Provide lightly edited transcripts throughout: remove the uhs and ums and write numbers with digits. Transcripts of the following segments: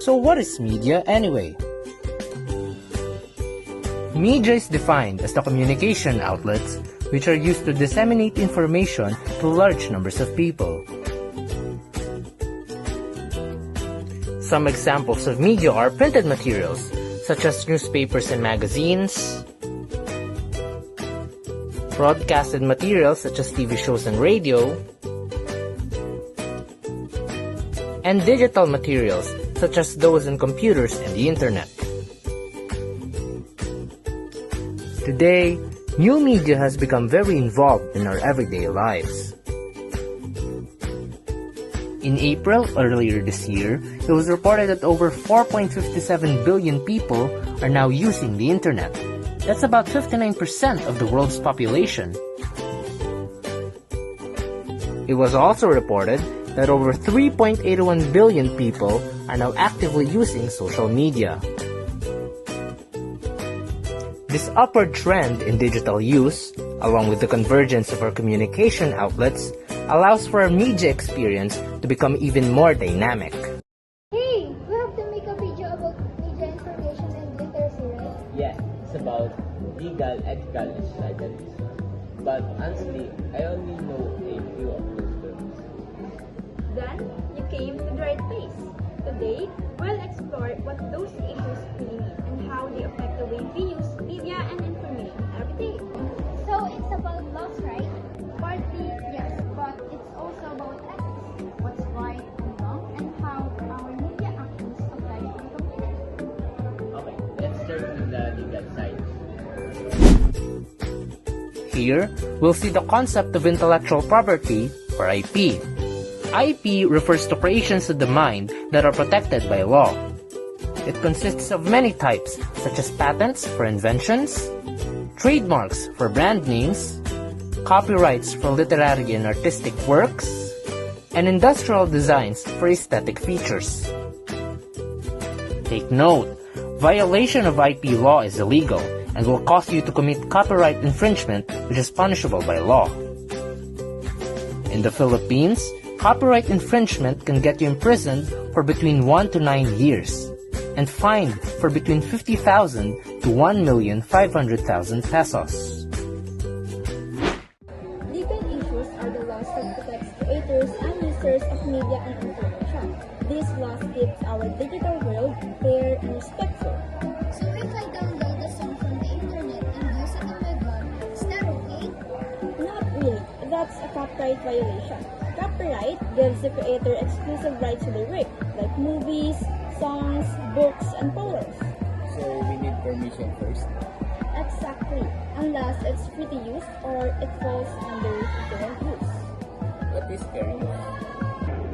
So what is media anyway? Media is defined as the communication outlets which are used to disseminate information to large numbers of people. Some examples of media are printed materials, such as newspapers and magazines, broadcasted materials such as TV shows and radio, and digital materials such as those in computers and the internet. Today, new media has become very involved in our everyday lives. In April earlier this year, it was reported that over 4.57 billion people are now using the internet. That's about 59% of the world's population. It was also reported that over 3.81 billion people are now actively using social media. This upward trend in digital use, along with the convergence of our communication outlets, allows for our media experience to become even more dynamic. Hey, we have to make a video about media information and literacy, right? Yeah, it's about legal, ethical, and societalist. But honestly, I only know a few of those terms. Then, you came to the right place. Today, we'll explore what those issues really mean and how they affect the way we use media and information every day. So it's about laws, right? Partly, yes, but it's also about ethics. What's right and wrong and how our media actions apply to the community. Okay, let's start with the legal side. Here, we'll see the concept of intellectual property, or IP. IP refers to creations of the mind that are protected by law. It consists of many types, such as patents for inventions, trademarks for brand names, copyrights for literary and artistic works, and industrial designs for aesthetic features. Take note, violation of IP law is illegal and will cause you to commit copyright infringement, which is punishable by law. In the Philippines, copyright infringement can get you imprisoned for between 1 to 9 years and fined for between 50,000 to 1,500,000 pesos. Legal issues are the laws that protect creators and users of media and information. These laws keep our digital world fair and respectful. So if I download a song from the internet and use it on my blog, is that okay? Not really. That's a copyright violation. Copyright gives the creator exclusive rights to their work, like movies, songs, books, and photos. So we need permission first. Exactly, unless it's free to use or it falls under fair use. What is fair use?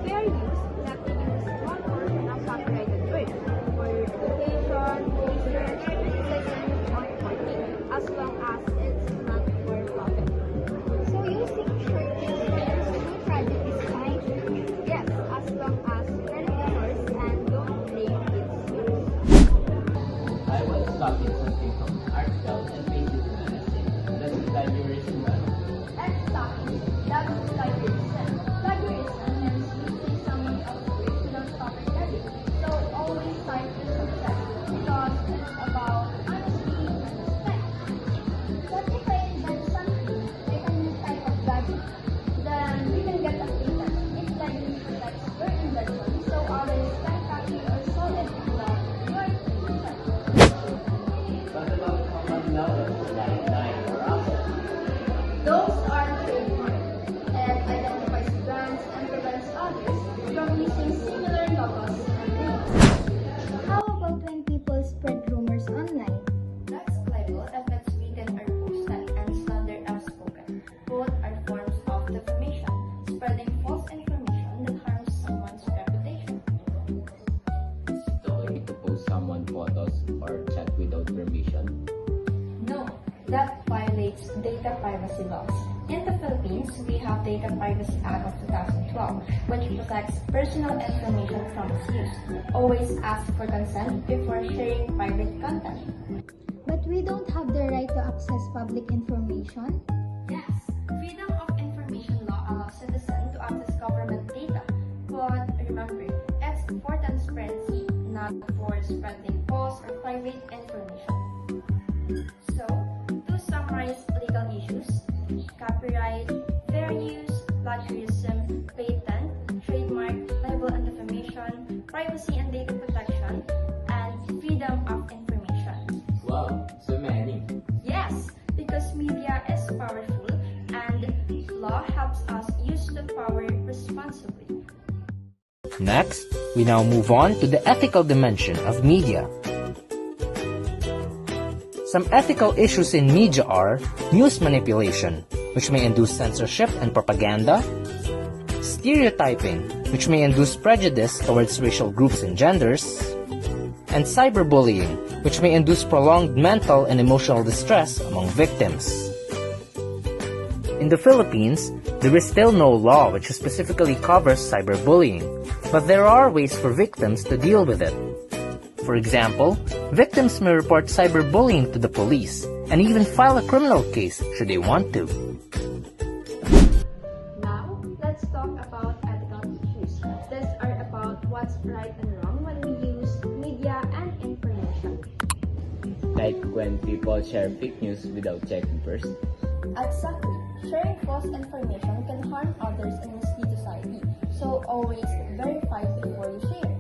Fair use let you use one or more copyrighted work for education, research, second, or marketing, as long as it's not for profit. So using short videos to do project is fine? Yes, as long as credit yours and don't blame its use. I once copied something from an article and pasted it in an essay. That's plagiarism, right? Exactly, that's plagiarism. Plagiarism means using someone else's work without proper credit. So always cite the success because it's about honesty and respect. What if I invent something, like a new type of gadget? Then you can get a patent if plagiarism protects your invention, so others can copy or solve it without your permission. What about common knowledge like Nike or Apple? Those are trademarked and identifies brands and prevents others from using similar logos and names. How about when people spread rumors online? That's libel if it's written or posted and slander outspoken. Both are forms of defamation, spreading false information that harms someone's reputation. Is it okay to post someone photos or chat without permission? No, that violates data privacy laws. In the Philippines, we have Data Privacy Act of 2012, which protects personal information from misuse. Always ask for consent before sharing private content. But we don't have the right to access public information? Yes, freedom of information law allows citizens to access government data. But remember, it's for transparency, not not for spreading false or private information. So, to summarize legal issues, copyright, fair use, plagiarism, patent, trademark, libel and defamation, privacy and data protection, and freedom of information. Wow, so many. Yes, because media is powerful and law helps us use the power responsibly. Next, we now move on to the ethical dimension of media. Some ethical issues in media are news manipulation, which may induce censorship and propaganda, stereotyping, which may induce prejudice towards racial groups and genders, and cyberbullying, which may induce prolonged mental and emotional distress among victims. In the Philippines, there is still no law which specifically covers cyberbullying, but there are ways for victims to deal with it. For example, victims may report cyberbullying to the police and even file a criminal case should they want to. Now, let's talk about ethical issues. These are about what's right and wrong when we use media and information. Like when people share fake news without checking first. Exactly. Sharing false information can harm others and mislead society, so always verify before you share.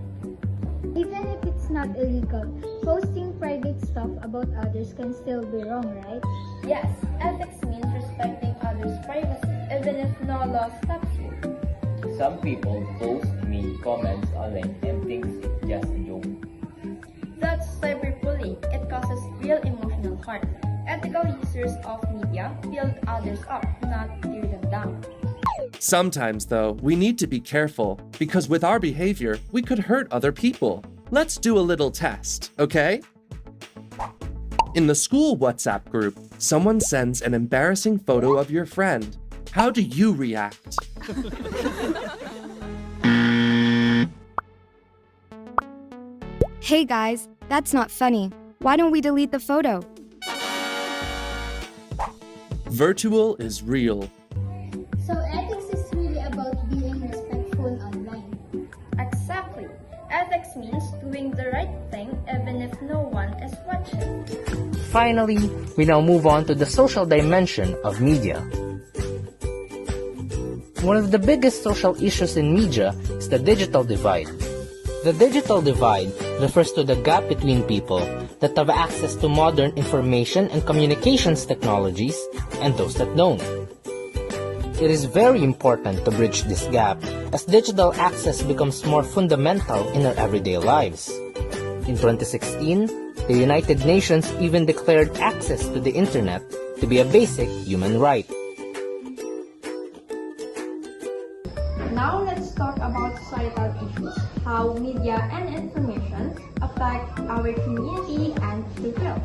Even if it's not illegal, posting private stuff about others can still be wrong, right? Yes, ethics means respecting others' privacy, even if no law stops you. Some people post mean comments online and thinks it's just a joke. That's cyberbullying. It causes real emotional harm. Ethical users of media build others up, not tear them down. Sometimes, though, we need to be careful because with our behavior, we could hurt other people. Let's do a little test, okay? In the school WhatsApp group, someone sends an embarrassing photo of your friend. How do you react? Hey guys, that's not funny. Why don't we delete the photo? Virtual is real. So ethics is really about being respectful online. Exactly. Ethics means doing the right thing even if no one is watching. Finally, we now move on to the social dimension of media. One of the biggest social issues in media is the digital divide. The digital divide refers to the gap between people that have access to modern information and communications technologies and those that don't. It is very important to bridge this gap as digital access becomes more fundamental in our everyday lives. In 2016, the United Nations even declared access to the internet to be a basic human right. Now let's talk about societal issues, how media and information affect our community and the world.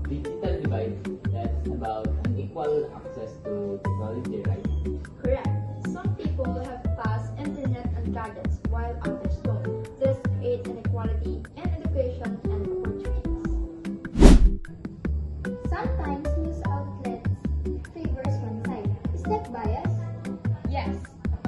Digital divide, that's about unequal access to technology, right? Correct. Some people have fast internet and gadgets while others don't. This creates inequality in education and opportunities. Sometimes news outlets favors one side. Is that bias? Yes,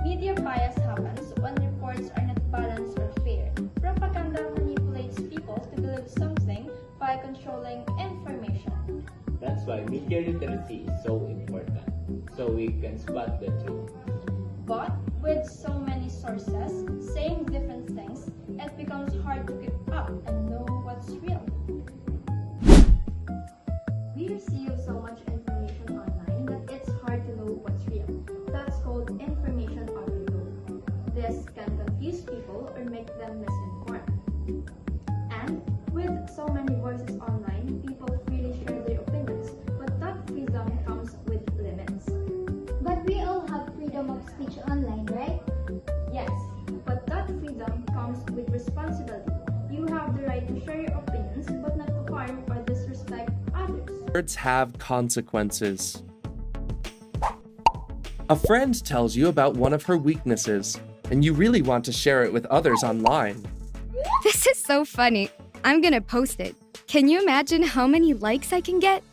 media bias happens when reports are not balanced or fair. Propaganda manipulates people to believe something by controlling information. That's why media literacy is so important, so we can spot the truth. But with so many sources saying different things, it becomes hard to keep up and know what's real. We receive so much information online that it's hard to know what's real. That's called information overload. This can confuse people or make them misinformed. And with so many voices online, people freely share their opinions, but that freedom comes with limits. But we all have freedom of speech online, right? Yes, but that freedom comes with responsibility. You have the right to share your opinions, but not to harm or disrespect others. Words have consequences. A friend tells you about one of her weaknesses, and you really want to share it with others online. This is so funny. I'm gonna post it. Can you imagine how many likes I can get?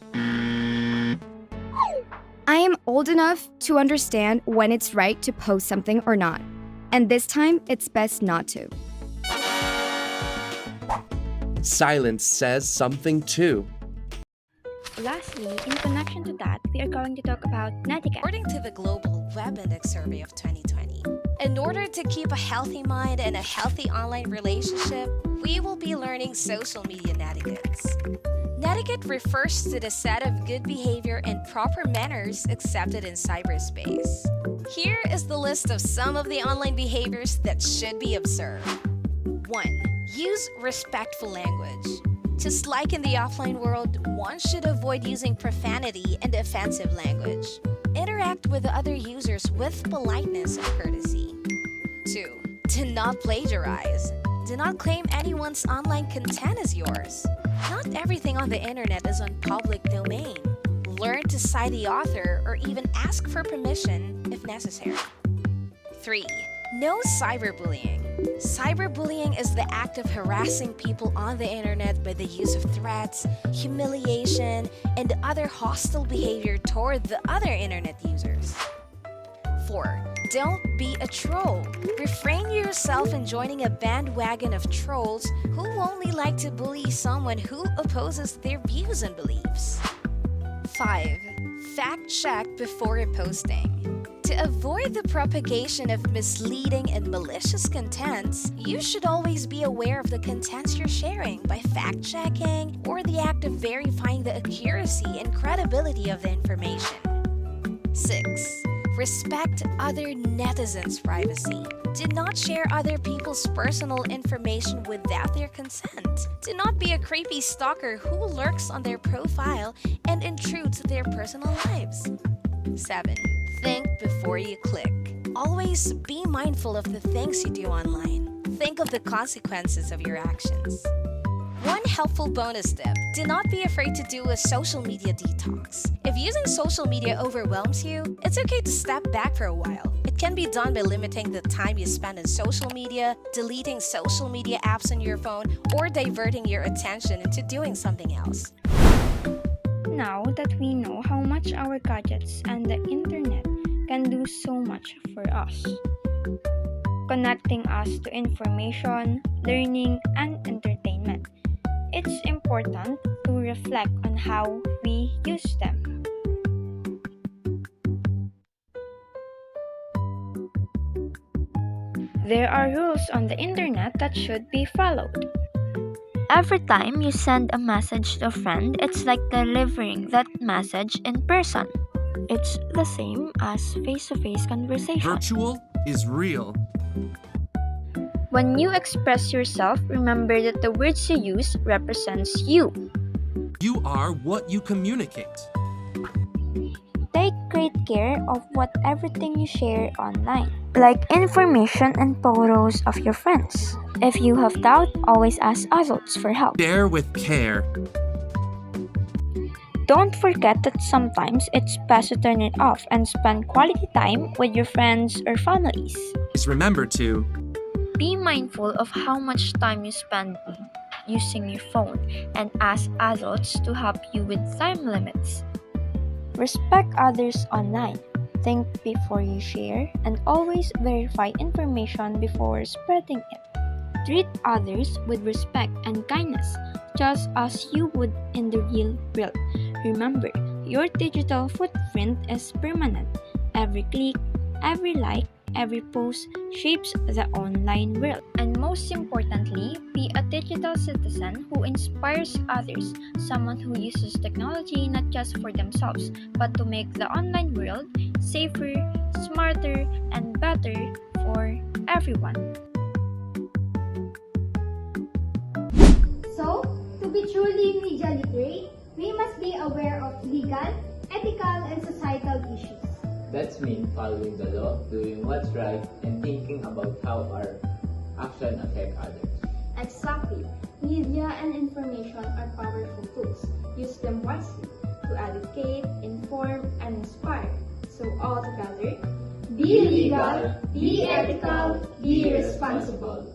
I am old enough to understand when it's right to post something or not. And this time, it's best not to. Silence says something too. Lastly, in connection to that, we are going to talk about netiquette. According to the Global Web Index survey of 2020, in order to keep a healthy mind and a healthy online relationship, we will be learning social media netiquettes. Netiquette refers to the set of good behavior and proper manners accepted in cyberspace. Here is the list of some of the online behaviors that should be observed. 1. Use respectful language. Just like in the offline world, one should avoid using profanity and offensive language. Interact with other users with politeness and courtesy. 2. Do not plagiarize. Do not claim anyone's online content as yours. Not everything on the internet is on public domain. Learn to cite the author or even ask for permission if necessary. 3. No cyberbullying. Cyberbullying is the act of harassing people on the internet by the use of threats, humiliation, and other hostile behavior toward the other internet users. 4. Don't be a troll. Refrain yourself in joining a bandwagon of trolls who only like to bully someone who opposes their views and beliefs. 5. Fact check before posting. To avoid the propagation of misleading and malicious contents, you should always be aware of the contents you're sharing by fact-checking or the act of verifying the accuracy and credibility of the information. 6. Respect other netizens' privacy. Do not share other people's personal information without their consent. Do not be a creepy stalker who lurks on their profile and intrudes their personal lives. 7. Think before you click. Always be mindful of the things you do online. Think of the consequences of your actions. One helpful bonus tip: do not be afraid to do a social media detox. If using social media overwhelms you, it's okay to step back for a while. It can be done by limiting the time you spend on social media, deleting social media apps on your phone, or diverting your attention into doing something else. Now that we know how much our gadgets and the internet can do so much for us, connecting us to information, learning, and entertainment, it's important to reflect on how we use them. There are rules on the internet that should be followed. Every time you send a message to a friend, it's like delivering that message in person. It's the same as face-to-face conversation. Virtual is real. When you express yourself, remember that the words you use represents you. You are what you communicate. Take great care of everything you share online, like information and photos of your friends. If you have doubt, always ask adults for help. Share with care. Don't forget that sometimes it's best to turn it off and spend quality time with your friends or families. Just remember to be mindful of how much time you spend using your phone and ask adults to help you with time limits. Respect others online. Think before you share and always verify information before spreading it. Treat others with respect and kindness, just as you would in the real world. Remember, your digital footprint is permanent. Every click, every like, every post shapes the online world. And most importantly, be a digital citizen who inspires others, someone who uses technology not just for themselves, but to make the online world safer, smarter, and better for everyone. So, to be truly media literate, we must be aware of legal, ethical, and societal issues. That's mean following the law, doing what's right, and thinking about how our action affect others. Exactly. Media and information are powerful tools. Use them wisely to educate, inform, and inspire. So all together, be legal, be ethical, be responsible.